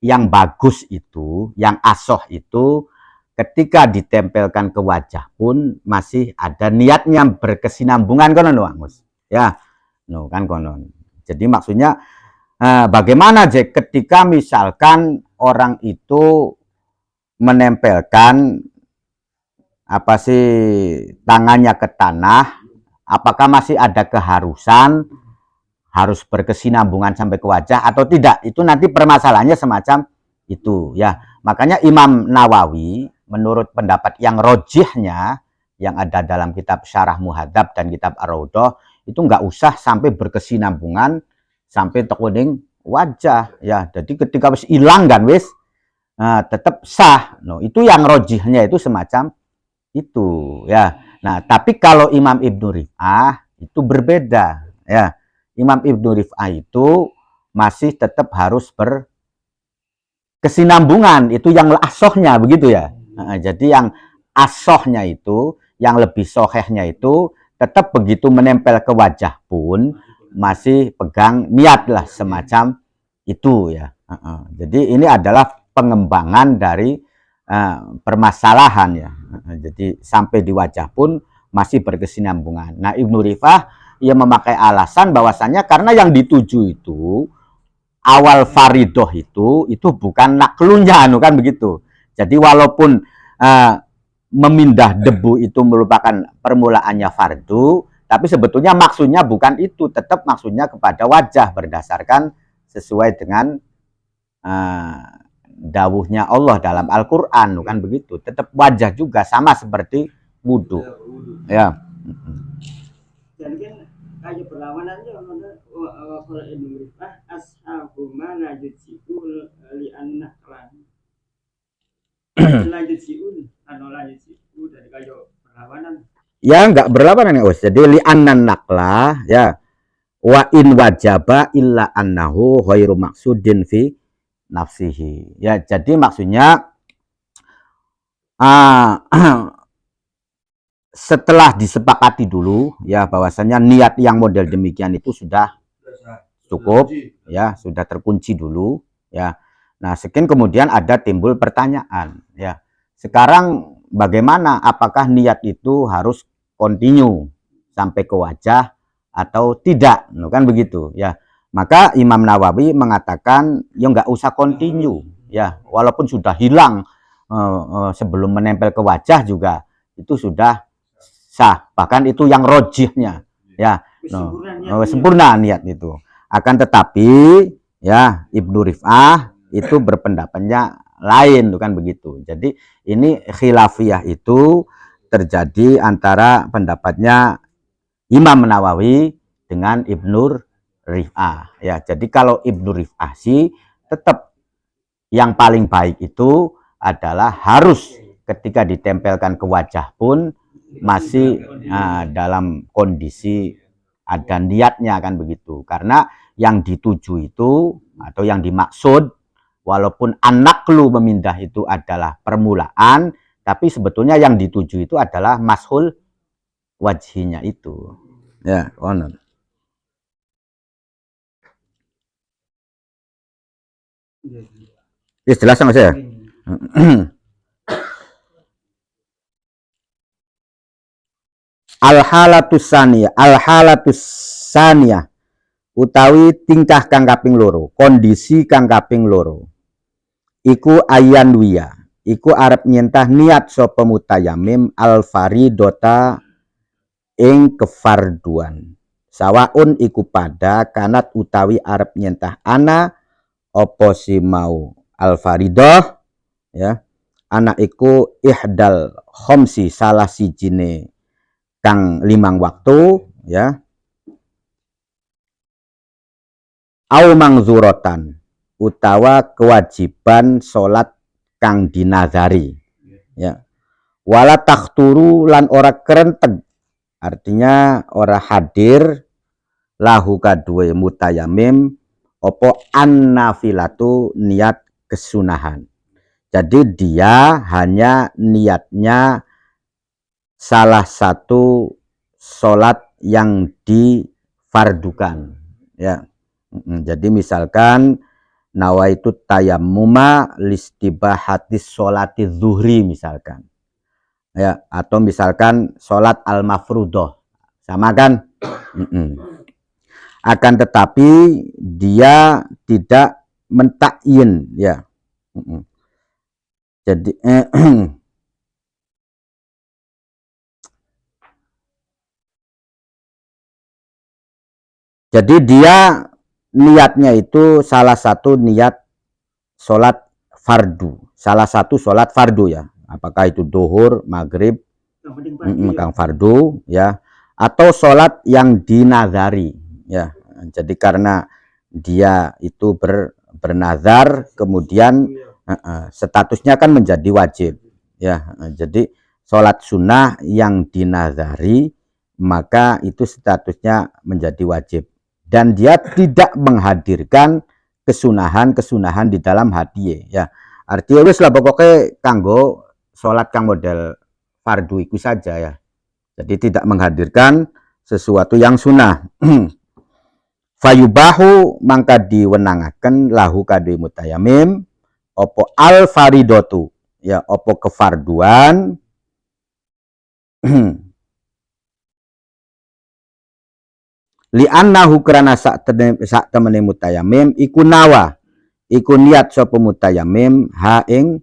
yang bagus itu, yang asoh itu, ketika ditempelkan ke wajah pun masih ada niatnya berkesinambungan konon, Mus. Ya, no kan konon. Jadi maksudnya bagaimana ketika misalkan orang itu menempelkan apa sih tangannya ke tanah, apakah masih ada keharusan harus berkesinambungan sampai ke wajah atau tidak? Itu nanti permasalahannya semacam itu ya. Makanya Imam Nawawi menurut pendapat yang rojihnya yang ada dalam kitab Syarah Muhadzab dan kitab Ar-Raudhah itu nggak usah sampai berkesinambungan sampai tekuning wajah ya. Jadi ketika wis hilang kan wis tetap sah. No, itu yang rojihnya itu semacam itu ya. Nah, tapi kalau Imam Ibnu Rif'ah itu berbeda ya. Imam Ibnu Rif'ah itu masih tetap harus berkesinambungan, itu yang asohnya begitu ya. Jadi yang asohnya itu, yang lebih sohehnya itu tetap begitu menempel ke wajah pun masih pegang niat lah semacam itu ya. Jadi ini adalah pengembangan dari permasalahan ya. Jadi sampai di wajah pun masih berkesinambungan. Nah, Ibnu Rif'ah ia memakai alasan bahwasannya karena yang dituju itu awal faridoh itu bukan naklunya, kan begitu. Jadi walaupun memindah debu itu merupakan permulaannya fardu, tapi sebetulnya maksudnya bukan itu, tetap maksudnya kepada wajah berdasarkan sesuai dengan dawuhnya Allah dalam Al-Quran, kan begitu. Tetap wajah juga sama seperti wudhu. Ya. Dan kan kayak perlawanannya kalau Ibnu Rif'ah ashabuma la yujibu li annaklan la yujibu anu la yujibu dari kayak perlawanan ya nggak berlawanan ya, jadi li annan nakla ya wa in wajaba illa annahu ghairu maksudin fi nafsihi ya. Jadi maksudnya setelah disepakati dulu ya bahwasanya niat yang model demikian itu sudah cukup ya, sudah terkunci dulu ya. Nah, sekian kemudian ada timbul pertanyaan ya. Sekarang bagaimana, apakah niat itu harus kontinu sampai ke wajah atau tidak? Kan begitu ya. Maka Imam Nawawi mengatakan ya nggak usah kontinu ya, walaupun sudah hilang sebelum menempel ke wajah juga itu sudah sah, bahkan itu yang rojihnya ya. Sempurna niat itu. Akan tetapi ya Ibnu Rif'ah itu berpendapatnya lain, kan begitu. Jadi ini khilafiyah itu terjadi antara pendapatnya Imam Nawawi dengan Ibnu Rif'ah ya. Jadi kalau Ibnu Rif'ah sih tetap yang paling baik itu adalah harus ketika ditempelkan ke wajah pun masih dalam kondisi ada niatnya, kan begitu. Karena yang dituju itu atau yang dimaksud walaupun anaklu memindah itu adalah permulaan, tapi sebetulnya yang dituju itu adalah mashul wajhinya itu ya. Konon ya, jelas sama saya. Al-halatus saniyah utawi tingkah kang kaping loro, kondisi kang kaping loro iku ayanwiya, iku arep nyentah niat sapa mutayamim al faridota ing kefarduan. Sawaun iku pada kanat utawi arep nyentah ana opo si mau al faridoh ya, anak iku ihdal khomsi salah sijine kang limang waktu ya, au mangzurotan utawa kewajiban salat kang dinazari. Ya. Wala takhturu lan ora kerenteg, artinya ora hadir lahu kadue mutayamim opo an-nafilatu niat kesunahan. Jadi dia hanya niatnya salah satu sholat yang difardukan. Ya. Jadi misalkan nawaitu tayammuma listibahatis sholati zuhri misalkan. Ya, atau misalkan sholat al-mafrudoh. Sama kan? Akan tetapi dia tidak mentakyin, ya. Jadi jadi dia niatnya itu salah satu niat sholat fardu, salah satu sholat fardu ya. Apakah itu duhur, maghrib, kang fardu ya, atau sholat yang dinazari ya. Jadi karena dia itu bernazar, kemudian statusnya kan menjadi wajib ya. Jadi sholat sunnah yang dinazari maka itu statusnya menjadi wajib, dan dia tidak menghadirkan kesunahan di dalam hati ya. Artinya wis lah pokoknya kanggo sholat kang model fardu itu saja ya. Jadi tidak menghadirkan sesuatu yang sunnah. Fayubahu mangka diwenangaken lahu kadhe mutayamim opo al faridotu ya, opo kefarduan li annahu krana sak temene mutayamim iku nawa, iku niat sapa mutayamim ha ing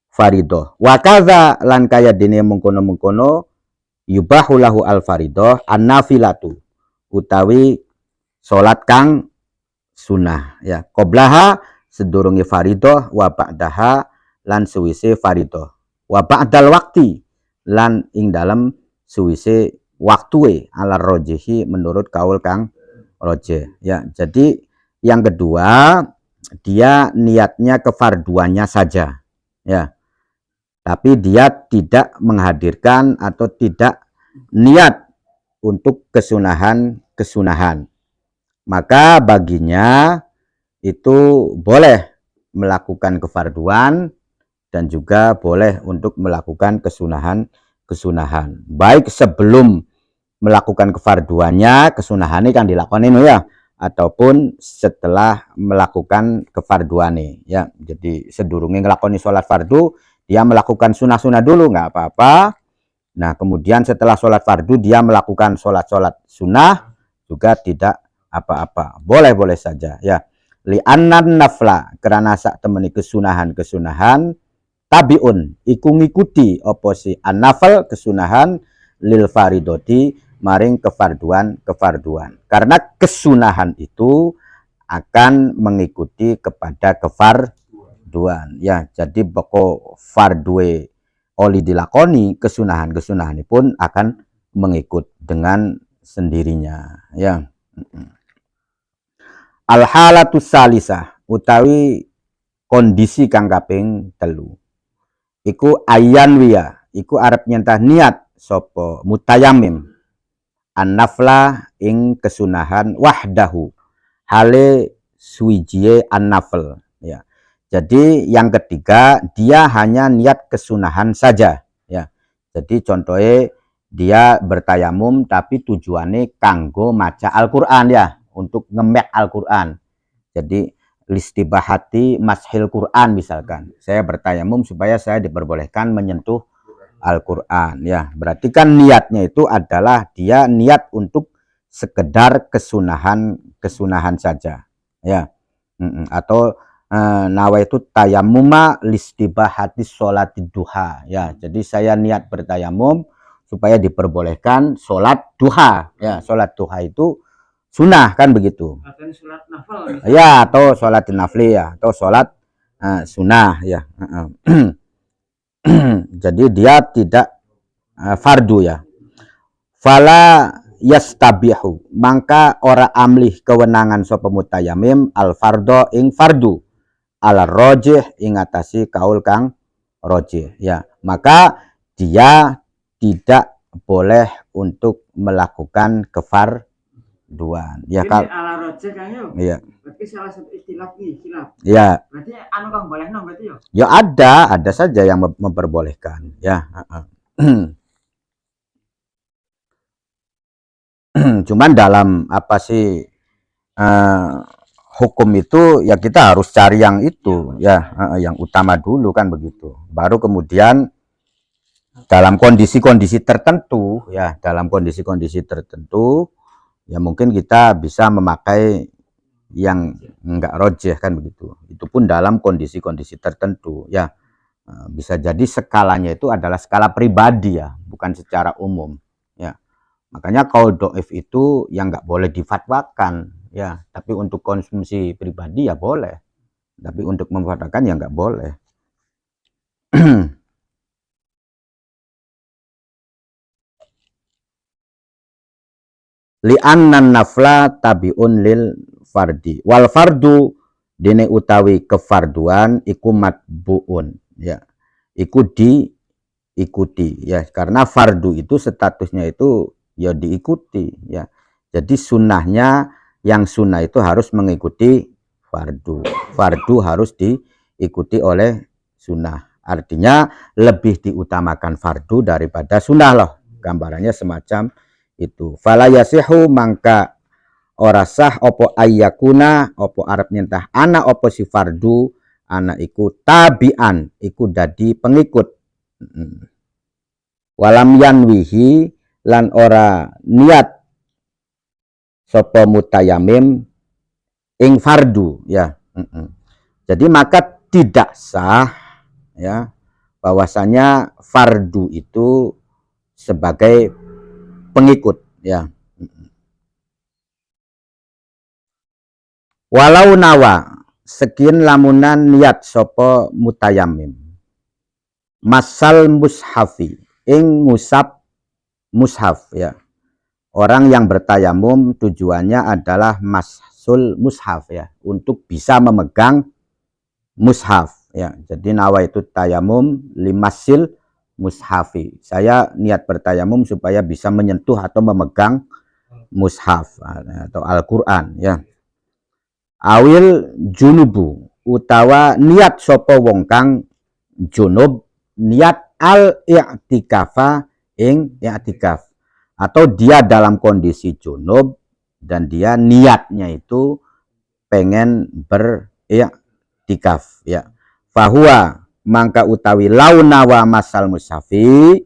faridoh. Wa kadza lan kaya dene mengkono-mengkono yubahu lahu al faridoh an-nafilatu utawi salat kang sunah ya, qoblaha sedurunge faridoh, wa ba'daha lan suwise faridoh, wa ba'dal waqti lan ing dalem suwise waktue ala rojihi menurut kaul kang roje ya. Jadi yang kedua dia niatnya kefarduannya saja ya, tapi dia tidak menghadirkan atau tidak niat untuk kesunahan, maka baginya itu boleh melakukan kefarduan dan juga boleh untuk melakukan kesunahan, baik sebelum melakukan kefarduannya, kesunahannya kan dilakukan ya, ataupun setelah melakukan kefarduannya ya. Jadi sedurunge ngelakoni sholat fardu dia melakukan sunah-sunah dulu nggak apa-apa. Nah kemudian setelah sholat fardu dia melakukan sholat sunnah juga tidak apa-apa, boleh-boleh saja ya. Li'annan nafla karena sak temeni kesunahan tabiun iku ngikuti oposi an-nafal kesunahan lil faridoti maring kefarduan, karena kesunahan itu akan mengikuti kepada kefarduan ya. Jadi pokok fardue oli dilakoni, kesunahan pun akan mengikut dengan sendirinya ya. Al halatus salisah utawi kondisi kang kaping 3 iku ayan wiya, iku arep nyentah niat sopo mutayamim an-nafla ing kesunahan wahdahu hale suwijie an-nafl ya. Jadi yang ketiga dia hanya niat kesunahan saja ya. Jadi contohnya dia bertayamum tapi tujuannya kanggo maca Al-Qur'an ya, untuk ngemek Al-Qur'an. Jadi listibahati mashil Qur'an misalkan. Saya bertayamum supaya saya diperbolehkan menyentuh Al-Qur'an ya. Berarti kan niatnya itu adalah dia niat untuk sekedar kesunahan saja ya. Atau nawaitu tayammuma listibahati sholati duha ya. Jadi saya niat bertayamum supaya diperbolehkan sholat duha ya. Sholat duha itu sunnah kan begitu ya, atau sholat nafli ya, atau sholat sunnah ya. Jadi dia tidak fardu ya. Fala yastabihu mangka ora amlih kewenangan sapa mutayamim al fardo ing fardu ala rojih ingatasi kaul kang rojih, ya, maka dia tidak boleh untuk melakukan kefarduan, ya. Ini ala roja Kang yo. Iya. Berarti salah satu istilah nih, silap. Ya. Berarti anu Kang boleh no berarti yo. Ya ada saja yang memperbolehkan, ya. Cuman dalam apa sih hukum itu ya kita harus cari yang itu, ya, yang utama dulu kan begitu. Baru kemudian dalam kondisi-kondisi tertentu, ya, dalam kondisi-kondisi tertentu, ya mungkin kita bisa memakai yang enggak rojih kan begitu. Itu pun dalam kondisi-kondisi tertentu, ya. Bisa jadi skalanya itu adalah skala pribadi, ya, bukan secara umum, ya. Makanya kaul do'if itu yang nggak boleh difatwakan, ya, tapi untuk konsumsi pribadi ya boleh, tapi untuk memfatwakan ya nggak boleh. Li'annan nafla tabi'un lil fardi wal fardu dene utawi kefarduan iku matbu'un, ya, iku diikuti, ya, karena fardu itu statusnya itu ya diikuti, ya. Jadi sunnahnya, yang sunnah itu harus mengikuti fardu, fardu harus diikuti oleh sunnah, artinya lebih diutamakan fardu daripada sunnah loh, gambarannya semacam itu. Fala yasihu mangka ora sah opo ayyakuna opo arep nyentah ana opo si fardu ana iku tabian iku dadi pengikut, walam yanwihi lan ora niat sapa mutayamim ing fardu, ya. Jadi maka tidak sah, ya, bahwasanya fardu itu sebagai pengikut, ya. Walau nawa sekian lamunan niat sapa mutayamim masal mushafi ing mushaf, ya. Orang yang bertayamum tujuannya adalah masul mushaf, ya, untuk bisa memegang mushaf, ya. Jadi nawa itu tayamum limasil mushafi. Saya niat bertayamum supaya bisa menyentuh atau memegang mushaf atau Al-Qur'an, ya. Awil junubu utawa niat sopo wong kang junub niat al-i'tikafa ing i'tikaf, atau dia dalam kondisi junub dan dia niatnya itu pengen beriktikaf, ya. Fahuwa mangka utawi launawa masal musyafi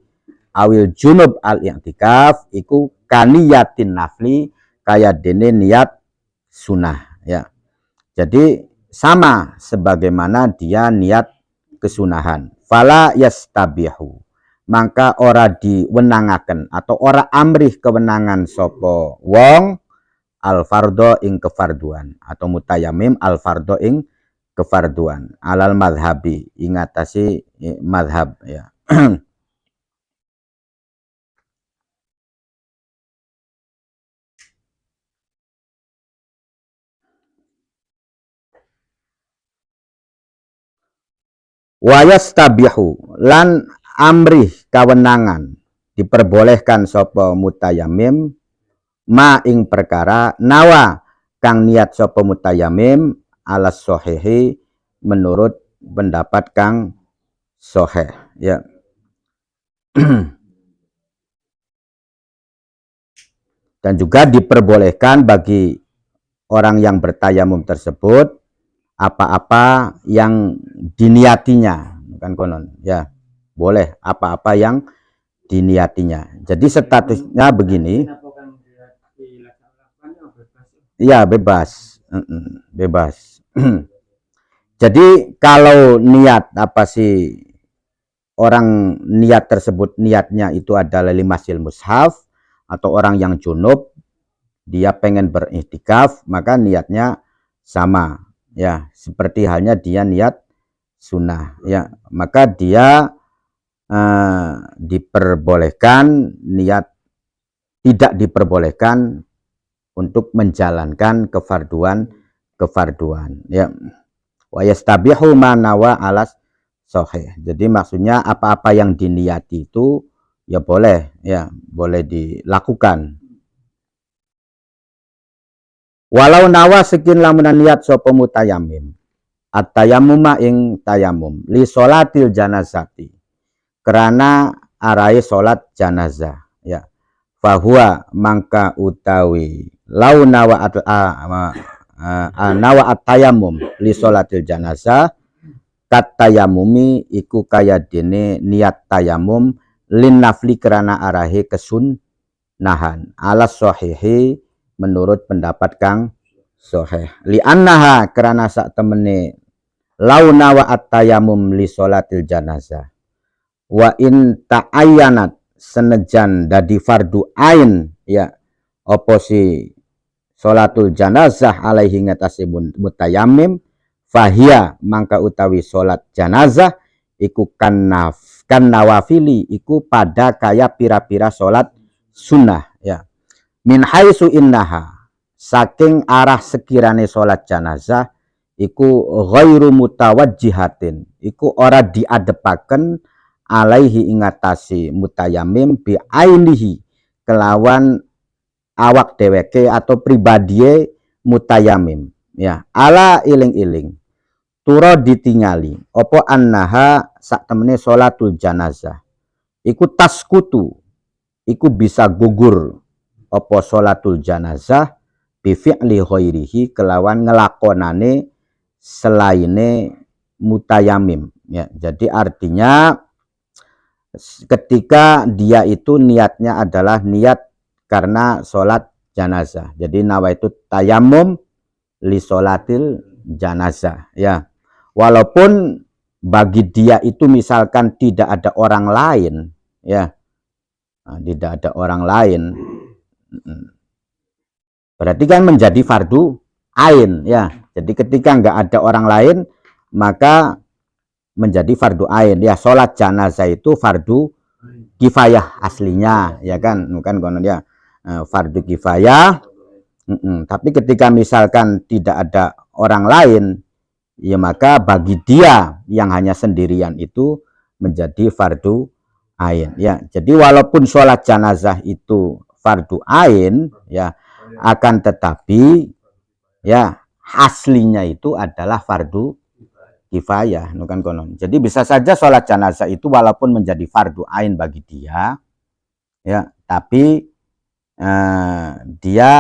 awil junub al-i'tikaf iku kaniyatin nafli kaya dene niat sunah, ya. Jadi sama sebagaimana dia niat kesunahan. Fala yastabihu maka ora diwenangaken atau ora amrih kewenangan sopo wong al fardo ing kefarduan atau mutayamim al fardo ing kefarduan alal madhabi ingatasi madhab, ya. Wayastabihu lan amrih kawenangan diperbolehkan sopo mutayamim ma ing perkara nawa kang niat sopo mutayamim alas sohehi menurut pendapat kang soheh, ya. Dan juga diperbolehkan bagi orang yang bertayamum tersebut apa-apa yang diniatinya, kan konon, ya, boleh apa-apa yang diniatinya. Jadi statusnya begini, ya, bebas, bebas. Jadi kalau niat apa sih orang niat tersebut niatnya itu adalah limasil mushaf atau orang yang junub dia pengen beriktikaf, maka niatnya sama, ya, seperti halnya dia niat sunnah, ya, maka dia diperbolehkan niat, tidak diperbolehkan untuk menjalankan kefarduan, ya. Wa yastabihu ma nawa alas sahih. Jadi maksudnya apa-apa yang diniati itu ya boleh dilakukan. Walau nawa sekin lamunan niat sapa mutayammim. At-tayammuma ing tayamum li sholatil janazati. Karena arai salat janazah ya. Fahuwa mangka utawi lau nawa nawa at-tayammum li sholatil janazah kat tayamumi iku kaya dene niat tayamum lin nafli karena arahe kesunnahan ala sahihi menurut pendapat kang sahih li annaha karena sak temene launa wa at-tayammum li sholatil janazah wa in ta'ayyanat senejan dadi fardu ain ya apa si sholatul janazah alaihi ngatasi mutayammim fahia mangka utawi sholat janazah iku kan nawafili iku pada kaya pira-pira sholat sunnah ya min haitsu innaha saking arah sekirane sholat janazah iku ghairu mutawajjihatin iku ora diadepaken alaihi ingatasi mutayammim bi ainihi kelawan awak dheweke atau pribadie mutayammim ya ala iling-iling turo ditingali opo annaha sak temene sholatul janazah iku taskutu iku bisa gugur opo sholatul janazah bi fi'li ghairihi kelawan ngelakonane selaine mutayammim ya. Jadi artinya ketika dia itu niatnya adalah niat karena sholat janazah. Jadi nawaitu tayammum li sholatil janazah ya. Walaupun bagi dia itu misalkan tidak ada orang lain ya. Nah, tidak ada orang lain. Berarti kan menjadi fardu ain ya. Jadi ketika nggak ada orang lain maka menjadi fardu ain ya. Sholat janazah itu fardu kifayah aslinya ya kan, bukan konon ya fardu kifayah. Tapi ketika misalkan tidak ada orang lain ya maka bagi dia yang hanya sendirian itu menjadi fardu ain ya. Jadi walaupun sholat janazah itu fardu ain ya akan tetapi ya aslinya itu adalah fardu kifayah bukan konon. Jadi bisa saja sholat janazah itu walaupun menjadi fardu ain bagi dia ya tapi dia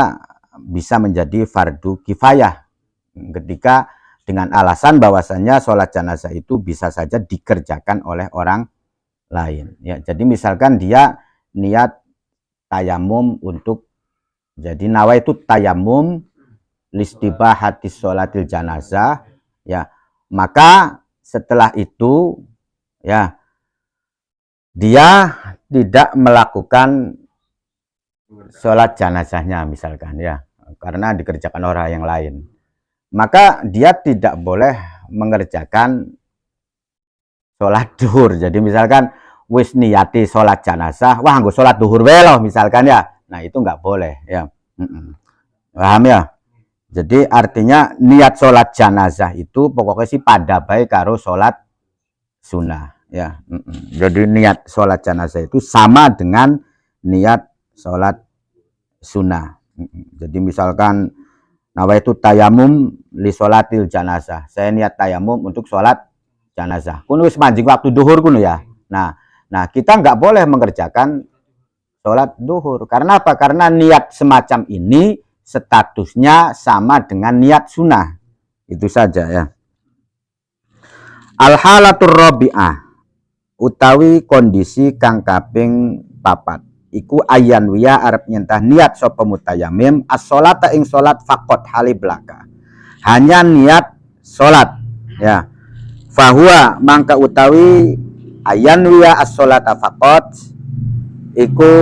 bisa menjadi fardu kifayah ketika dengan alasan bahwasannya sholat janazah itu bisa saja dikerjakan oleh orang lain ya. Jadi misalkan dia niat tayamum untuk jadi nawaitu tayamum listibahati sholatil janazah ya, maka setelah itu ya dia tidak melakukan sholat janazahnya misalkan ya karena dikerjakan orang yang lain, maka dia tidak boleh mengerjakan sholat duhur. Jadi misalkan wis niati sholat janazah, wah nggak sholat duhur weloh misalkan ya, nah itu nggak boleh ya. Paham ya? Jadi artinya niat sholat janazah itu pokoknya sih pada baik karo sholat sunnah ya. Jadi niat sholat janazah itu sama dengan niat sholat sunnah. Jadi misalkan nawaitu tayamum li sholatil janazah, saya niat tayamum untuk sholat janazah. Kun wis manjing waktu duhur kun ya. Nah kita nggak boleh mengerjakan sholat duhur. Karena apa? Karena niat semacam ini statusnya sama dengan niat sunnah. Itu saja ya. Al-halatur rabi'ah utawi kondisi kang kaping papat iku ayan wiya arep nyentah niat sapa mutayammim as-sholata ing salat faqat hali belaka. Hanya niat salat ya. Fahuwa mangka utawi ayan wiya as-sholata faqat iku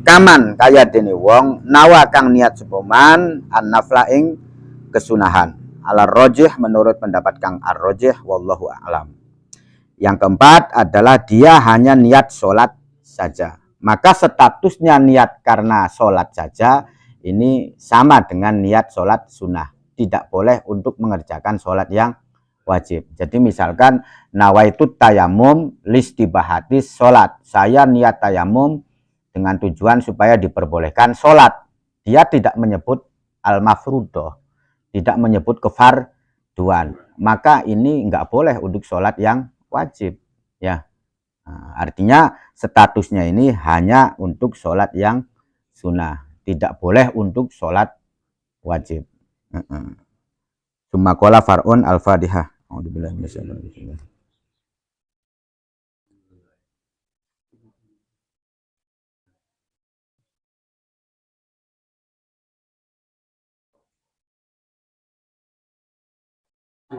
kaman kaya dene wong nawa kang niat sepoman an-nafla ing kesunahan ala rajih menurut pendapat kang ar-rajih wallahu a'lam. Yang keempat adalah dia hanya niat sholat saja, maka statusnya niat karena sholat saja ini sama dengan niat sholat sunnah tidak boleh untuk mengerjakan sholat yang wajib. Jadi misalkan nawaitut tayamum listibahatis sholat. Saya niat tayamum dengan tujuan supaya diperbolehkan sholat. Dia tidak menyebut al-mafrudoh, tidak menyebut kefarduan. Maka ini nggak boleh untuk sholat yang wajib. Ya, nah, artinya statusnya ini hanya untuk sholat yang sunnah. Tidak boleh untuk sholat wajib. Sumakola far'un al-fatihah.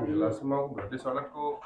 Jelas mau berarti sholatku